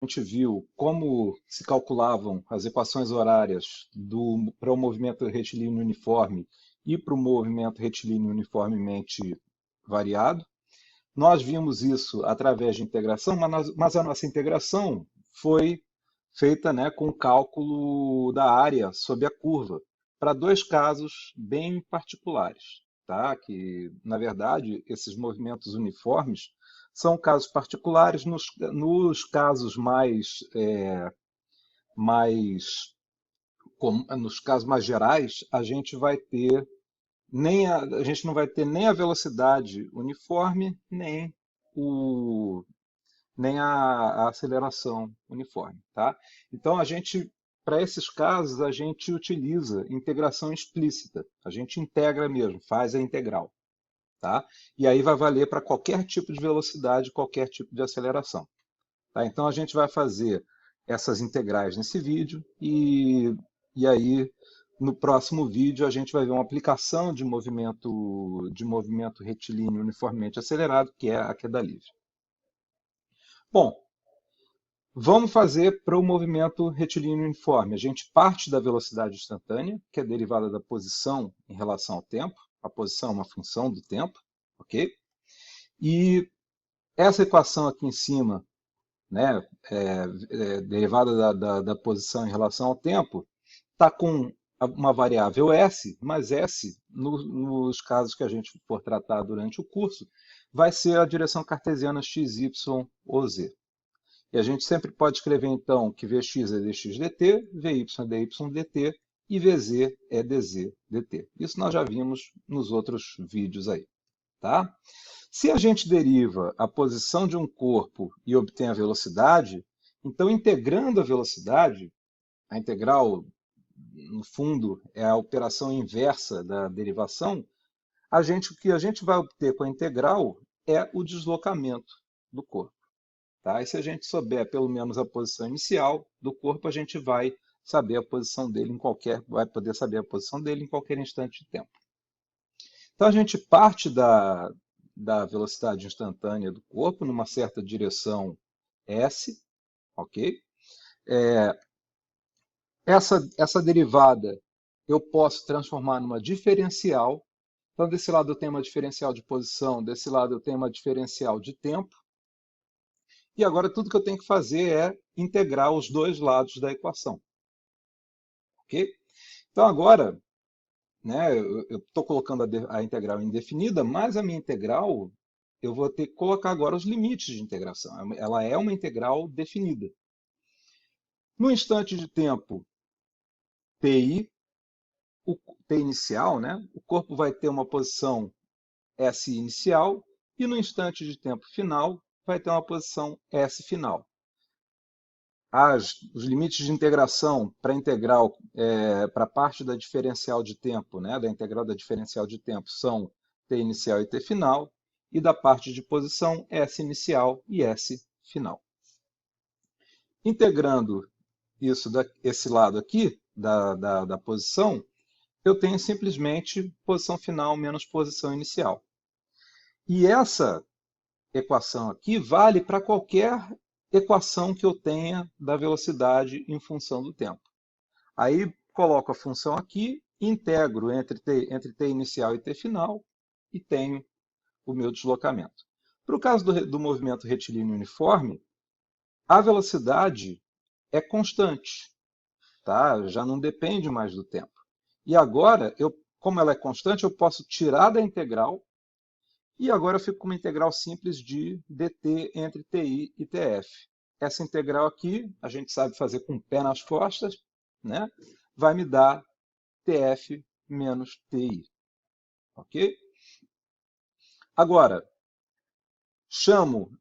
a gente viu como se calculavam as equações horárias para o movimento retilíneo uniforme e para o movimento retilíneo uniformemente variado. Nós vimos isso através de integração, mas a nossa integração foi feita, né, com o cálculo da área sob a curva, para dois casos bem particulares, tá? Que, na verdade, esses movimentos uniformes são casos particulares. Nos casos nos casos mais gerais, a gente não vai ter nem a velocidade uniforme, o, nem a aceleração uniforme, tá? Então, para esses casos, a gente utiliza integração explícita. A gente integra mesmo, faz a integral, tá? E aí vai valer para qualquer tipo de velocidade, qualquer tipo de aceleração, tá? Então, a gente vai fazer essas integrais nesse vídeo e aí no próximo vídeo a gente vai ver uma aplicação de movimento retilíneo uniformemente acelerado, que é a queda livre. Bom, vamos fazer para o movimento retilíneo uniforme. A gente parte da velocidade instantânea, que é derivada da posição em relação ao tempo. A posição é uma função do tempo, ok? E essa equação aqui em cima, né, derivada da posição em relação ao tempo, está com uma variável s, mas s, nos casos que a gente for tratar durante o curso, vai ser a direção cartesiana x, y ou z. E a gente sempre pode escrever, então, que Vx é dx dt, Vy é dy dt e Vz é dz dt. Isso nós já vimos nos outros vídeos aí, tá? Se a gente deriva a posição de um corpo e obtém a velocidade, então, integrando a velocidade, a integral, no fundo, é a operação inversa da derivação, o que a gente vai obter com a integral é o deslocamento do corpo. Tá? E se a gente souber pelo menos a posição inicial do corpo, a gente vai saber a posição dele vai poder saber a posição dele em qualquer instante de tempo. Então a gente parte da velocidade instantânea do corpo numa certa direção s, ok? Essa derivada eu posso transformar numa diferencial. Então desse lado eu tenho uma diferencial de posição, desse lado eu tenho uma diferencial de tempo. E agora tudo que eu tenho que fazer é integrar os dois lados da equação. Ok? Então agora, né, eu estou colocando a integral indefinida, mas a minha integral, eu vou ter que colocar agora os limites de integração. Ela é uma integral definida. No instante de tempo ti, o t inicial, né, o corpo vai ter uma posição s inicial e no instante de tempo final vai ter uma posição s final. Os limites de integração para integral, para a parte da diferencial de tempo, né, da integral da diferencial de tempo, são t inicial e t final, e da parte de posição, s inicial e s final. Integrando esse lado aqui, da posição, eu tenho simplesmente posição final menos posição inicial. E essa equação aqui vale para qualquer equação que eu tenha da velocidade em função do tempo. Aí coloco a função aqui, integro entre t inicial e t final e tenho o meu deslocamento. Para o caso do movimento retilíneo uniforme, a velocidade é constante, tá? Já não depende mais do tempo. E agora, como ela é constante, eu posso tirar da integral e agora eu fico com uma integral simples de dt entre ti e tf. Essa integral aqui, a gente sabe fazer com o pé nas costas, né? Vai me dar tf menos ti. Ok? Agora, chamo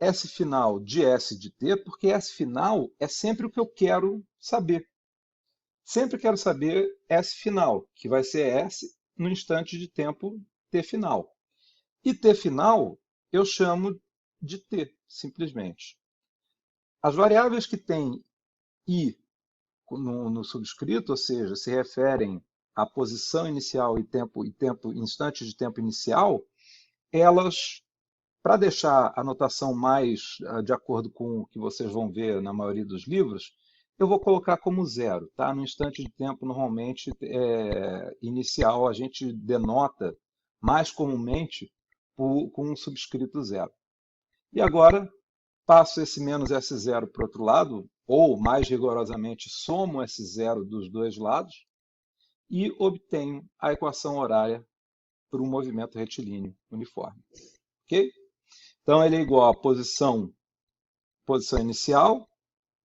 S final de S de t, porque S final é sempre o que eu quero saber. Sempre quero saber S final, que vai ser S no instante de tempo t final. E t final eu chamo de t, simplesmente. As variáveis que têm i no subscrito, ou seja, se referem à posição inicial e instante de tempo inicial, elas Para deixar a notação mais de acordo com o que vocês vão ver na maioria dos livros, eu vou colocar como zero, tá? No instante de tempo, normalmente, inicial, a gente denota mais comumente com um subscrito zero. E agora, passo esse menos S0 para o outro lado, ou mais rigorosamente, somo S0 dos dois lados, e obtenho a equação horária para um movimento retilíneo uniforme. Ok? Então, ele é igual a posição inicial,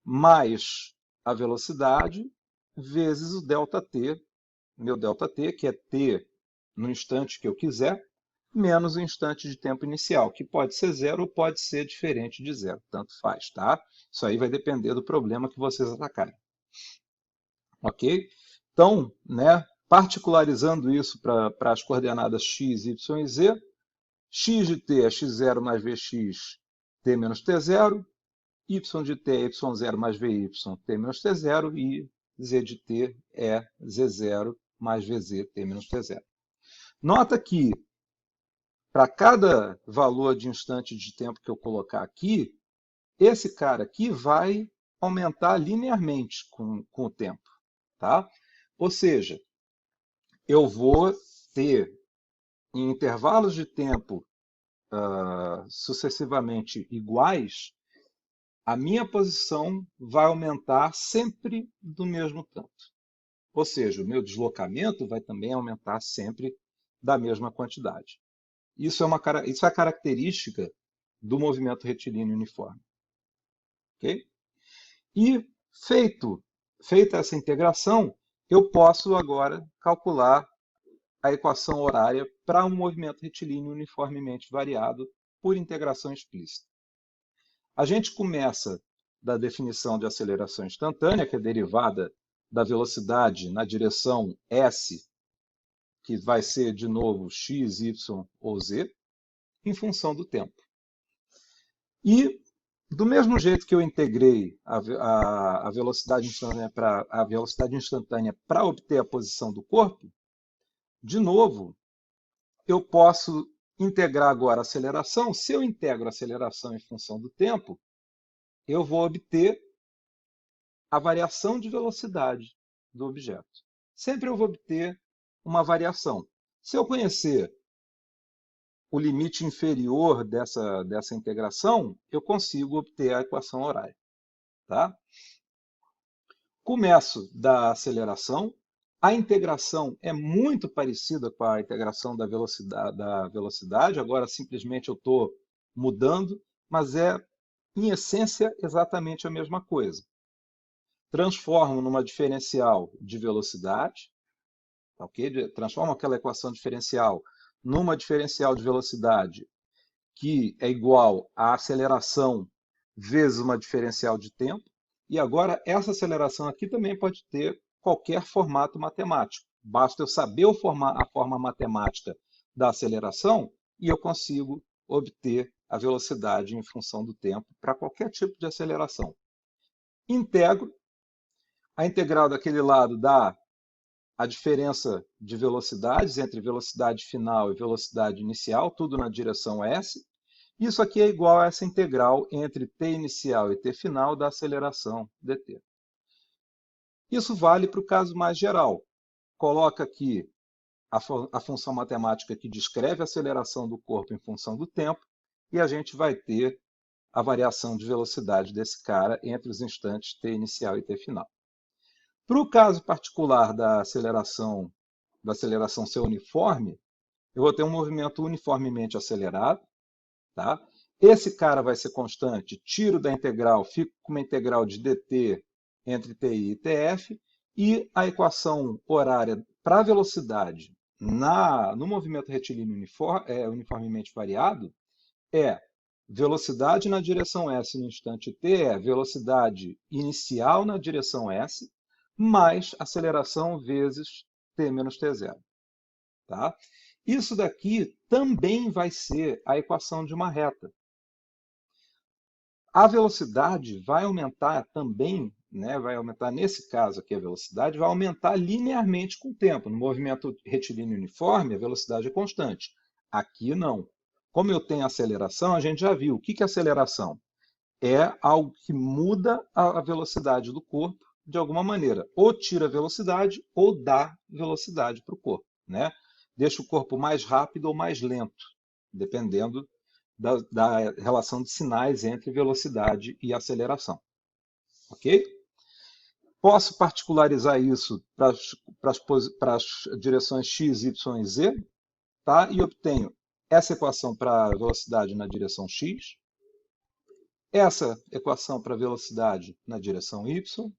mais a velocidade, vezes o ΔT, meu ΔT, que é t no instante que eu quiser, menos o instante de tempo inicial, que pode ser zero ou pode ser diferente de zero, tanto faz, tá? Isso aí vai depender do problema que vocês atacarem. Ok? Então, né, particularizando isso para as coordenadas x, y e z, x de t é x0 mais vx, t menos t0, y de t é y0 mais vy, t menos t0, e z de t é z0 mais vz, t menos t0. Nota que, para cada valor de instante de tempo que eu colocar aqui, esse cara aqui vai aumentar linearmente com o tempo. Tá? Ou seja, eu vou ter, em intervalos de tempo sucessivamente iguais, a minha posição vai aumentar sempre do mesmo tanto. Ou seja, o meu deslocamento vai também aumentar sempre da mesma quantidade. Isso é a característica do movimento retilíneo uniforme. Okay? E feita essa integração, eu posso agora calcular a equação horária para um movimento retilíneo uniformemente variado por integração explícita. A gente começa da definição de aceleração instantânea, que é derivada da velocidade na direção s, que vai ser, de novo, x, y ou z, em função do tempo. E, do mesmo jeito que eu integrei a velocidade instantânea para obter a posição do corpo, de novo, eu posso integrar agora a aceleração. Se eu integro a aceleração em função do tempo, eu vou obter a variação de velocidade do objeto. Sempre eu vou obter uma variação. Se eu conhecer o limite inferior dessa integração, eu consigo obter a equação horária. Tá? Começo da aceleração. A integração é muito parecida com a integração da velocidade. Agora, simplesmente, eu estou mudando, mas é, em essência, exatamente a mesma coisa. Transformo numa diferencial de velocidade, okay? Transformo aquela equação diferencial numa diferencial de velocidade que é igual à aceleração vezes uma diferencial de tempo. E agora, essa aceleração aqui também pode ter qualquer formato matemático. Basta eu saber a forma matemática da aceleração e eu consigo obter a velocidade em função do tempo para qualquer tipo de aceleração. Integro. A integral daquele lado dá a diferença de velocidades entre velocidade final e velocidade inicial, tudo na direção s. Isso aqui é igual a essa integral entre t inicial e t final da aceleração dt. Isso vale para o caso mais geral. Coloca aqui a função matemática que descreve a aceleração do corpo em função do tempo, e a gente vai ter a variação de velocidade desse cara entre os instantes t inicial e t final. Para o caso particular da aceleração ser uniforme, eu vou ter um movimento uniformemente acelerado. Tá? Esse cara vai ser constante, tiro da integral, fico com uma integral de dt entre ti e tf, e a equação horária para a velocidade no movimento retilíneo uniformemente variado é velocidade na direção s no instante t, é velocidade inicial na direção s, mais aceleração vezes t menos t0. Tá? Isso daqui também vai ser a equação de uma reta. A velocidade vai aumentar também, né, vai aumentar nesse caso aqui a velocidade, vai aumentar linearmente com o tempo. No movimento retilíneo uniforme, a velocidade é constante. Aqui não. como eu tenho aceleração, a gente já viu. O que é aceleração? É algo que muda a velocidade do corpo de alguma maneira. Ou tira velocidade ou dá velocidade para o corpo, né? Deixa o corpo mais rápido ou mais lento, dependendo da relação de sinais entre velocidade e aceleração. Ok? Posso particularizar isso para as direções x, y e z, tá? E obtenho essa equação para a velocidade na direção x, essa equação para a velocidade na direção y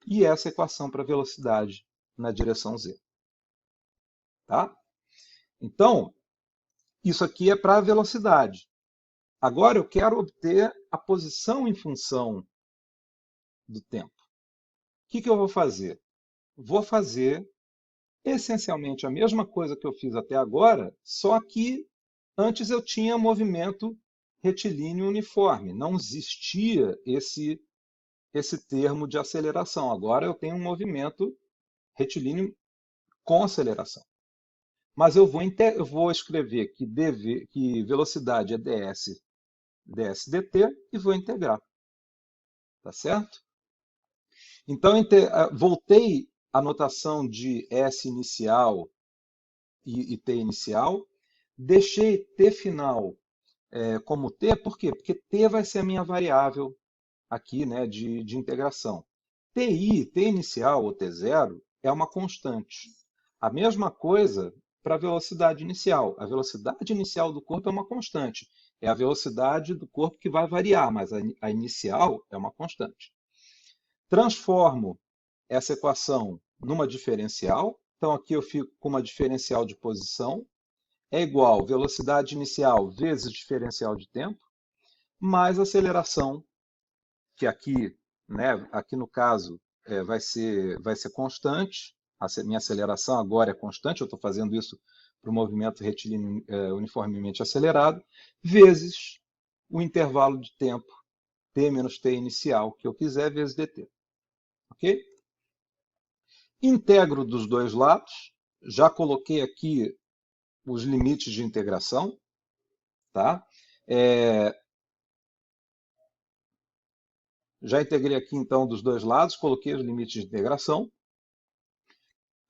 e essa equação para a velocidade na direção z. Tá? Então, isso aqui é para a velocidade. Agora eu quero obter a posição em função do tempo. O que eu vou fazer? Vou fazer essencialmente a mesma coisa que eu fiz até agora, só que antes eu tinha movimento retilíneo uniforme. Não existia esse termo de aceleração. Agora eu tenho um movimento retilíneo com aceleração. Mas eu vou escrever que velocidade é ds dt e vou integrar. Tá certo? Então, voltei à notação de S inicial e T inicial. Deixei T final como T, por quê? Porque T vai ser a minha variável aqui, né, de integração. T inicial ou T0 é uma constante. A mesma coisa para a velocidade inicial. A velocidade inicial do corpo é uma constante. É a velocidade do corpo que vai variar, mas a inicial é uma constante. Transformo essa equação numa diferencial. Então, aqui eu fico com uma diferencial de posição. É igual velocidade inicial vezes diferencial de tempo, mais aceleração, que aqui, né, aqui no caso, vai ser constante. A minha aceleração agora é constante, eu estou fazendo isso para o movimento retilíneo uniformemente acelerado, vezes o intervalo de tempo t menos t inicial, que eu quiser, vezes dt. Ok? Integro dos dois lados. Já coloquei aqui os limites de integração. Tá? Já integrei aqui, então, dos dois lados, coloquei os limites de integração.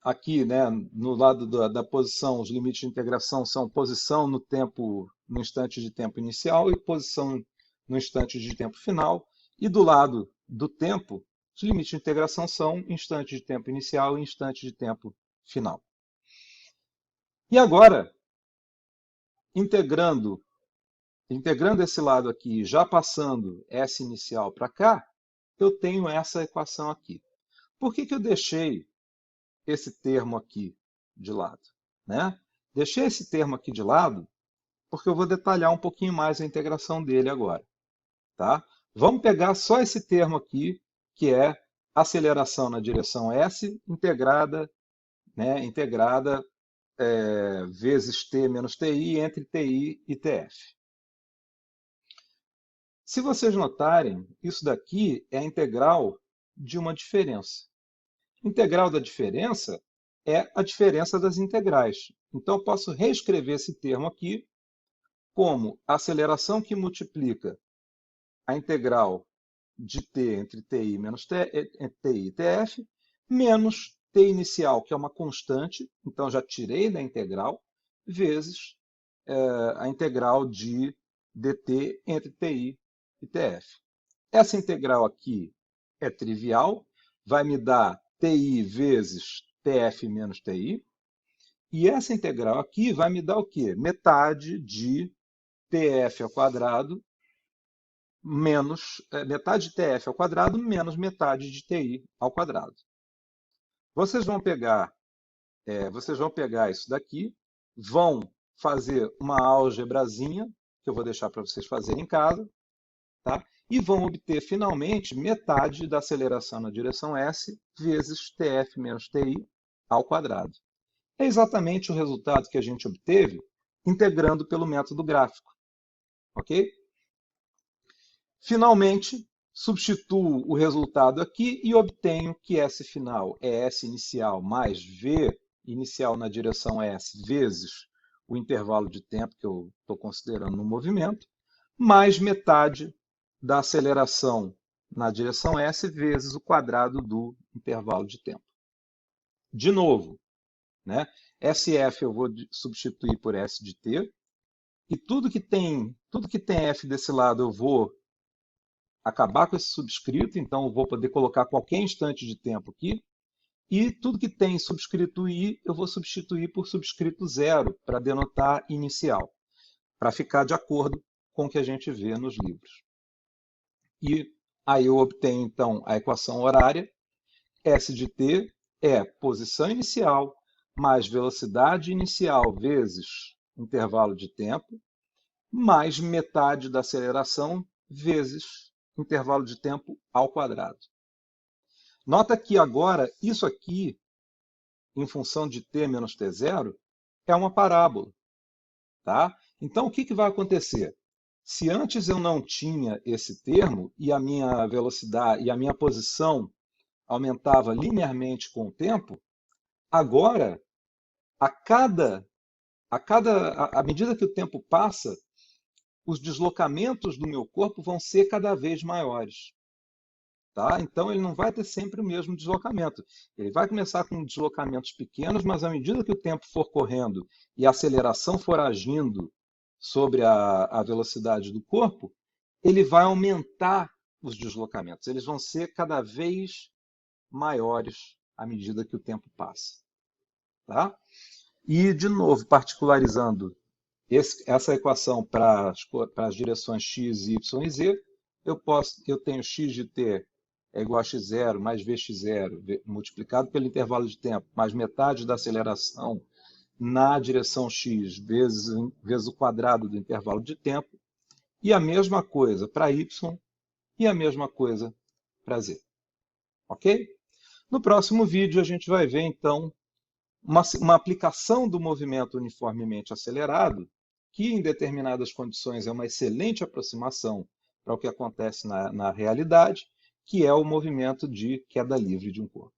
Aqui, né, no lado da posição, os limites de integração são posição no instante de tempo inicial e posição no instante de tempo final. E do lado do tempo, os limites de integração são instante de tempo inicial e instante de tempo final. E agora, integrando esse lado aqui, já passando S inicial para cá, eu tenho essa equação aqui. Por que eu deixei esse termo aqui de lado? Né? Deixei esse termo aqui de lado porque eu vou detalhar um pouquinho mais a integração dele agora. Tá? Vamos pegar só esse termo aqui, que é aceleração na direção S integrada, né, vezes t menos ti entre ti e tf. Se vocês notarem, isso daqui é a integral de uma diferença. Integral da diferença é a diferença das integrais. Então, eu posso reescrever esse termo aqui como aceleração que multiplica a integral de t entre ti menos ti e tf, menos t inicial, que é uma constante, então já tirei da integral, vezes a integral de dt entre ti e tf. Essa integral aqui é trivial, vai me dar ti vezes tf menos ti. E essa integral aqui vai me dar o quê? Metade de tf ao quadrado menos metade de tf ao quadrado menos metade de ti ao quadrado. Vocês vão pegar isso daqui, vão fazer uma álgebrazinha, que eu vou deixar para vocês fazerem em casa, tá? E vão obter finalmente metade da aceleração na direção S vezes tf menos ti ao quadrado. É exatamente o resultado que a gente obteve integrando pelo método gráfico. Ok? Finalmente, substituo o resultado aqui e obtenho que S final é S inicial mais V inicial na direção S vezes o intervalo de tempo que eu estou considerando no movimento, mais metade da aceleração na direção S vezes o quadrado do intervalo de tempo. De novo, né? SF eu vou substituir por S de t, e tudo que tem F desse lado eu vou acabar com esse subscrito, então eu vou poder colocar qualquer instante de tempo aqui, e tudo que tem subscrito I eu vou substituir por subscrito zero para denotar inicial, para ficar de acordo com o que a gente vê nos livros. E aí eu obtenho então a equação horária. S de t é posição inicial mais velocidade inicial vezes intervalo de tempo, mais metade da aceleração vezes intervalo de tempo ao quadrado. Nota que agora, isso aqui, em função de t menos t0, é uma parábola. Tá? Então, o que vai acontecer? Se antes eu não tinha esse termo e a minha velocidade e a minha posição aumentava linearmente com o tempo, agora, à medida que o tempo passa, os deslocamentos do meu corpo vão ser cada vez maiores. Tá? Então, ele não vai ter sempre o mesmo deslocamento. Ele vai começar com deslocamentos pequenos, mas à medida que o tempo for correndo e a aceleração for agindo sobre a velocidade do corpo, ele vai aumentar os deslocamentos. Eles vão ser cada vez maiores à medida que o tempo passa. Tá? E, de novo, particularizando essa equação para as direções x, y e z, eu tenho x de t é igual a x0 mais vx0 multiplicado pelo intervalo de tempo, mais metade da aceleração na direção x vezes o quadrado do intervalo de tempo, e a mesma coisa para y e a mesma coisa para z. Ok? No próximo vídeo a gente vai ver, então, uma aplicação do movimento uniformemente acelerado, que em determinadas condições é uma excelente aproximação para o que acontece na realidade, que é o movimento de queda livre de um corpo.